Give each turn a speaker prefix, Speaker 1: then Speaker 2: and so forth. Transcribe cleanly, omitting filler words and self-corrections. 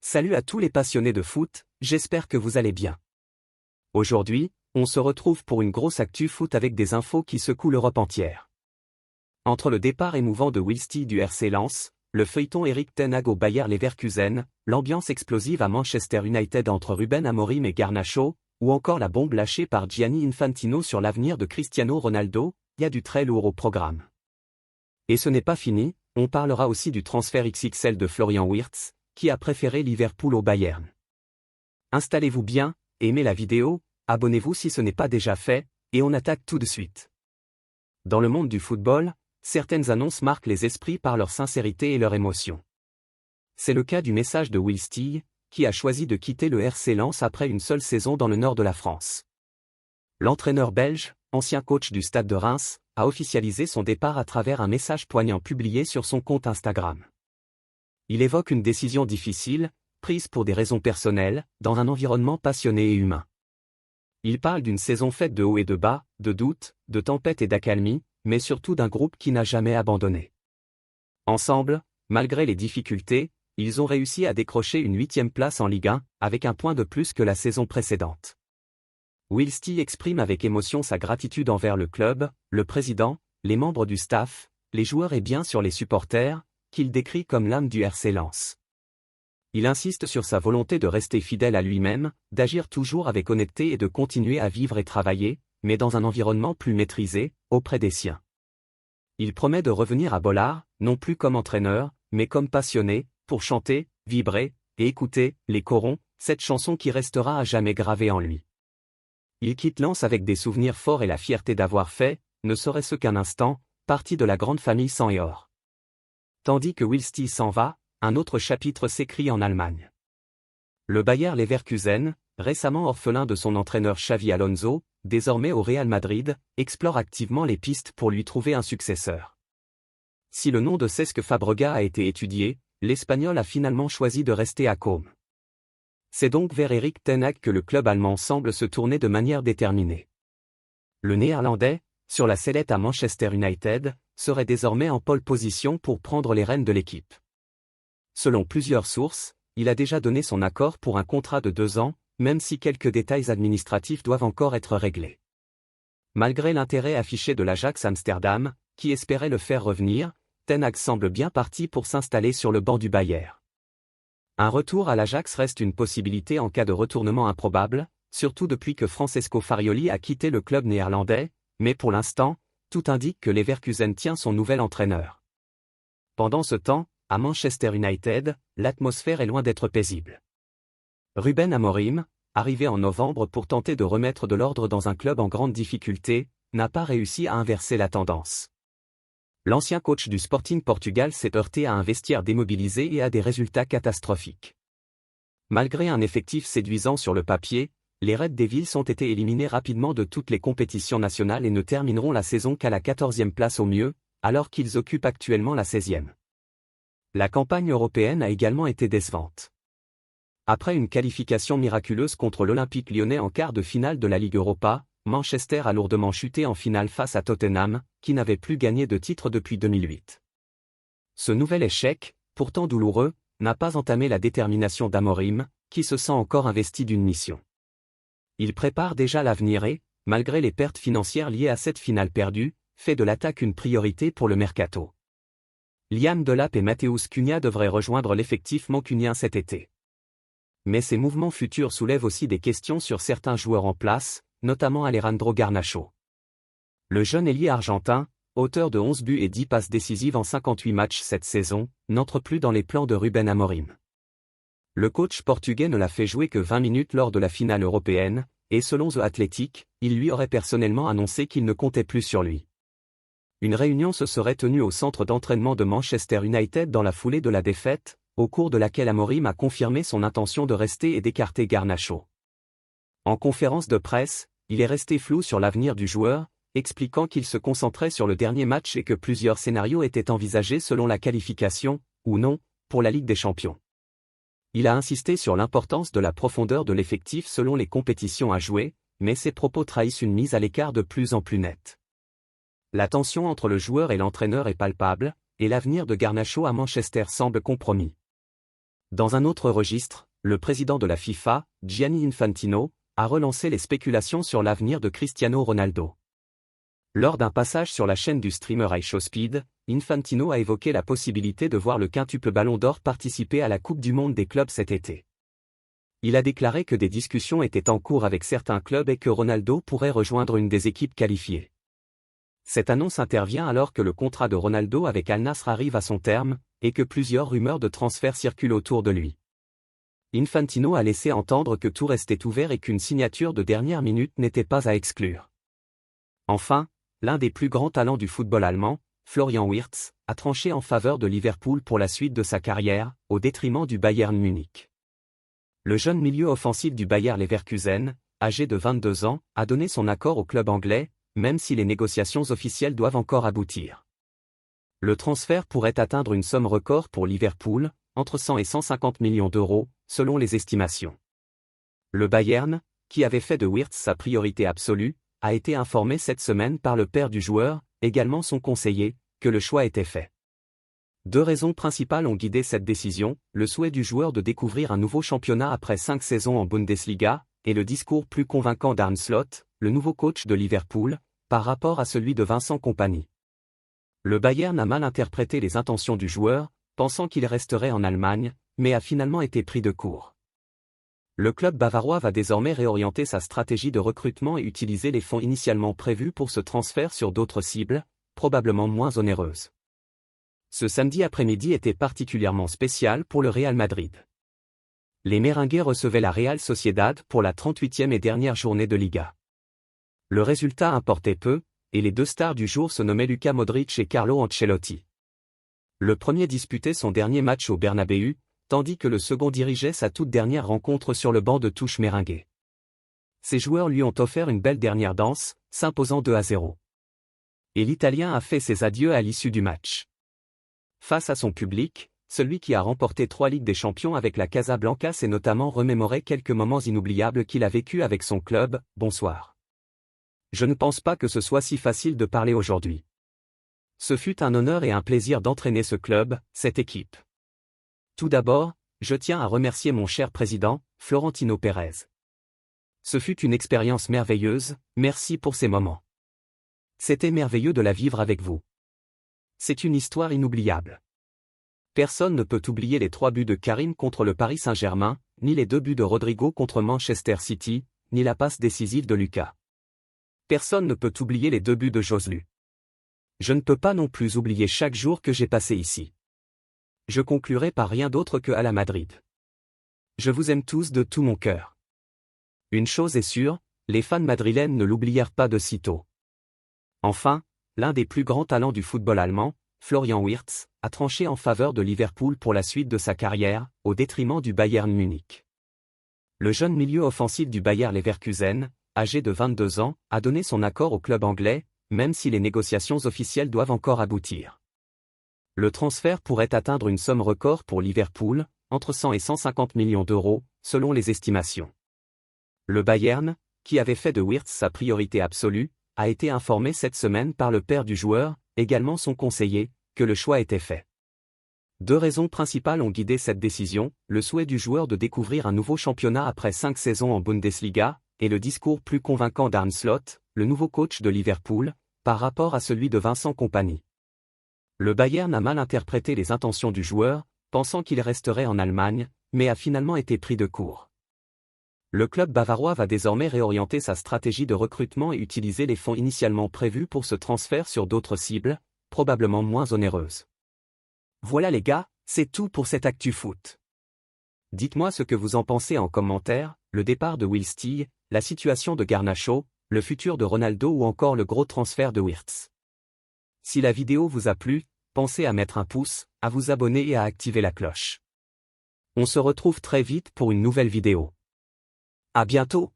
Speaker 1: Salut à tous les passionnés de foot, j'espère que vous allez bien. Aujourd'hui, on se retrouve pour une grosse actu foot avec des infos qui secouent l'Europe entière. Entre le départ émouvant de Wilsty du RC Lens, le feuilleton Erik ten Hag au Bayer Leverkusen, l'ambiance explosive à Manchester United entre Ruben Amorim et Garnacho, ou encore la bombe lâchée par Gianni Infantino sur l'avenir de Cristiano Ronaldo, il y a du très lourd au programme. Et ce n'est pas fini, on parlera aussi du transfert XXL de Florian Wirtz, qui a préféré Liverpool au Bayern. Installez-vous bien, aimez la vidéo, abonnez-vous si ce n'est pas déjà fait, et on attaque tout de suite. Dans le monde du football, certaines annonces marquent les esprits par leur sincérité et leur émotion. C'est le cas du message de Wilsty, qui a choisi de quitter le RC Lens après une seule saison dans le nord de la France. L'entraîneur belge, ancien coach du Stade de Reims, a officialisé son départ à travers un message poignant publié sur son compte Instagram. Il évoque une décision difficile, prise pour des raisons personnelles, dans un environnement passionné et humain. Il parle d'une saison faite de hauts et de bas, de doutes, de tempêtes et d'accalmies, mais surtout d'un groupe qui n'a jamais abandonné. Ensemble, malgré les difficultés, ils ont réussi à décrocher une 8e place en Ligue 1, avec un point de plus que la saison précédente. Wilsty exprime avec émotion sa gratitude envers le club, le président, les membres du staff, les joueurs et bien sûr les supporters, qu'il décrit comme l'âme du RC Lens. Il insiste sur sa volonté de rester fidèle à lui-même, d'agir toujours avec honnêteté et de continuer à vivre et travailler, mais dans un environnement plus maîtrisé, auprès des siens. Il promet de revenir à Bollard, non plus comme entraîneur, mais comme passionné, pour chanter, vibrer, et écouter, les corons, cette chanson qui restera à jamais gravée en lui. Il quitte Lens avec des souvenirs forts et la fierté d'avoir fait, ne serait-ce qu'un instant, partie de la grande famille sang et or. Tandis que Wilsty s'en va, un autre chapitre s'écrit en Allemagne. Le Bayer Leverkusen, récemment orphelin de son entraîneur Xavi Alonso, désormais au Real Madrid, explore activement les pistes pour lui trouver un successeur. Si le nom de Cesc Fabregas a été étudié, l'Espagnol a finalement choisi de rester à Côme. C'est donc vers Erik ten Hag que le club allemand semble se tourner de manière déterminée. Le Néerlandais, sur la sellette à Manchester United, serait désormais en pole position pour prendre les rênes de l'équipe. Selon plusieurs sources, il a déjà donné son accord pour un contrat de 2 ans, même si quelques détails administratifs doivent encore être réglés. Malgré l'intérêt affiché de l'Ajax Amsterdam, qui espérait le faire revenir, ten Hag semble bien parti pour s'installer sur le banc du Bayern. Un retour à l'Ajax reste une possibilité en cas de retournement improbable, surtout depuis que Francesco Farioli a quitté le club néerlandais, mais pour l'instant, tout indique que Leverkusen tient son nouvel entraîneur. Pendant ce temps, à Manchester United, l'atmosphère est loin d'être paisible. Ruben Amorim, arrivé en novembre pour tenter de remettre de l'ordre dans un club en grande difficulté, n'a pas réussi à inverser la tendance. L'ancien coach du Sporting Portugal s'est heurté à un vestiaire démobilisé et à des résultats catastrophiques. Malgré un effectif séduisant sur le papier, les Red Devils ont été éliminés rapidement de toutes les compétitions nationales et ne termineront la saison qu'à la 14e place au mieux, alors qu'ils occupent actuellement la 16e. La campagne européenne a également été décevante. Après une qualification miraculeuse contre l'Olympique lyonnais en quart de finale de la Ligue Europa, Manchester a lourdement chuté en finale face à Tottenham, qui n'avait plus gagné de titre depuis 2008. Ce nouvel échec, pourtant douloureux, n'a pas entamé la détermination d'Amorim, qui se sent encore investi d'une mission. Il prépare déjà l'avenir et, malgré les pertes financières liées à cette finale perdue, fait de l'attaque une priorité pour le mercato. Liam Delap et Mateusz Cunha devraient rejoindre l'effectif mancunien cet été. Mais ces mouvements futurs soulèvent aussi des questions sur certains joueurs en place, notamment Alejandro Garnacho. Le jeune ailier argentin, auteur de 11 buts et 10 passes décisives en 58 matchs cette saison, n'entre plus dans les plans de Ruben Amorim. Le coach portugais ne l'a fait jouer que 20 minutes lors de la finale européenne, et selon The Athletic, il lui aurait personnellement annoncé qu'il ne comptait plus sur lui. Une réunion se serait tenue au centre d'entraînement de Manchester United dans la foulée de la défaite, au cours de laquelle Amorim a confirmé son intention de rester et d'écarter Garnacho. En conférence de presse, il est resté flou sur l'avenir du joueur, expliquant qu'il se concentrait sur le dernier match et que plusieurs scénarios étaient envisagés selon la qualification, ou non, pour la Ligue des Champions. Il a insisté sur l'importance de la profondeur de l'effectif selon les compétitions à jouer, mais ses propos trahissent une mise à l'écart de plus en plus nette. La tension entre le joueur et l'entraîneur est palpable, et l'avenir de Garnacho à Manchester semble compromis. Dans un autre registre, le président de la FIFA, Gianni Infantino, a relancé les spéculations sur l'avenir de Cristiano Ronaldo. Lors d'un passage sur la chaîne du streamer iShowSpeed, Infantino a évoqué la possibilité de voir le quintuple Ballon d'Or participer à la Coupe du Monde des clubs cet été. Il a déclaré que des discussions étaient en cours avec certains clubs et que Ronaldo pourrait rejoindre une des équipes qualifiées. Cette annonce intervient alors que le contrat de Ronaldo avec Al Nassr arrive à son terme, et que plusieurs rumeurs de transfert circulent autour de lui. Infantino a laissé entendre que tout restait ouvert et qu'une signature de dernière minute n'était pas à exclure. Enfin, l'un des plus grands talents du football allemand, Florian Wirtz, a tranché en faveur de Liverpool pour la suite de sa carrière, au détriment du Bayern Munich. Le jeune milieu offensif du Bayer Leverkusen, âgé de 22 ans, a donné son accord au club anglais, même si les négociations officielles doivent encore aboutir. Le transfert pourrait atteindre une somme record pour Liverpool, entre 100 et 150 millions d'euros, selon les estimations. Le Bayern, qui avait fait de Wirtz sa priorité absolue, a été informé cette semaine par le père du joueur, également son conseiller, que le choix était fait. Deux raisons principales ont guidé cette décision, le souhait du joueur de découvrir un nouveau championnat après 5 saisons en Bundesliga, et le discours plus convaincant d'Arne Slot, le nouveau coach de Liverpool, par rapport à celui de Vincent Kompany. Le Bayern a mal interprété les intentions du joueur, pensant qu'il resterait en Allemagne, mais a finalement été pris de court. Le club bavarois va désormais réorienter sa stratégie de recrutement et utiliser les fonds initialement prévus pour ce transfert sur d'autres cibles, probablement moins onéreuses. Ce samedi après-midi était particulièrement spécial pour le Real Madrid. Les Merengues recevaient la Real Sociedad pour la 38e et dernière journée de Liga. Le résultat importait peu, et les deux stars du jour se nommaient Luka Modric et Carlo Ancelotti. Le premier disputait son dernier match au Bernabéu, tandis que le second dirigeait sa toute dernière rencontre sur le banc de touche merengue. Ses joueurs lui ont offert une belle dernière danse, s'imposant 2-0. Et l'Italien a fait ses adieux à l'issue du match. Face à son public, celui qui a remporté 3 Ligues des Champions avec la Casablanca s'est notamment remémoré quelques moments inoubliables qu'il a vécus avec son club. Bonsoir. Je ne pense pas que ce soit si facile de parler aujourd'hui. Ce fut un honneur et un plaisir d'entraîner ce club, cette équipe. Tout d'abord, je tiens à remercier mon cher président, Florentino Pérez. Ce fut une expérience merveilleuse, merci pour ces moments. C'était merveilleux de la vivre avec vous. C'est une histoire inoubliable. Personne ne peut oublier les 3 buts de Karim contre le Paris Saint-Germain, ni les 2 buts de Rodrigo contre Manchester City, ni la passe décisive de Lucas. Personne ne peut oublier les 2 buts de Joselu. Je ne peux pas non plus oublier chaque jour que j'ai passé ici. Je conclurai par rien d'autre que à la Madrid. Je vous aime tous de tout mon cœur. Une chose est sûre, les fans madrilènes ne l'oublièrent pas de sitôt. Enfin, l'un des plus grands talents du football allemand, Florian Wirtz, a tranché en faveur de Liverpool pour la suite de sa carrière, au détriment du Bayern Munich. Le jeune milieu offensif du Bayer Leverkusen, âgé de 22 ans, a donné son accord au club anglais, même si les négociations officielles doivent encore aboutir. Le transfert pourrait atteindre une somme record pour Liverpool, entre 100 et 150 millions d'euros, selon les estimations. Le Bayern, qui avait fait de Wirtz sa priorité absolue, a été informé cette semaine par le père du joueur, également son conseiller, que le choix était fait. Deux raisons principales ont guidé cette décision, le souhait du joueur de découvrir un nouveau championnat après 5 saisons en Bundesliga, et le discours plus convaincant d'Arne Slot, le nouveau coach de Liverpool, par rapport à celui de Vincent Kompany. Le Bayern a mal interprété les intentions du joueur, pensant qu'il resterait en Allemagne, mais a finalement été pris de court. Le club bavarois va désormais réorienter sa stratégie de recrutement et utiliser les fonds initialement prévus pour ce transfert sur d'autres cibles, probablement moins onéreuses. Voilà les gars, c'est tout pour cette Actu Foot. Dites-moi ce que vous en pensez en commentaire, le départ de Will Steele, la situation de Garnacho, le futur de Ronaldo ou encore le gros transfert de Wirtz. Si la vidéo vous a plu, pensez à mettre un pouce, à vous abonner et à activer la cloche. On se retrouve très vite pour une nouvelle vidéo. À bientôt!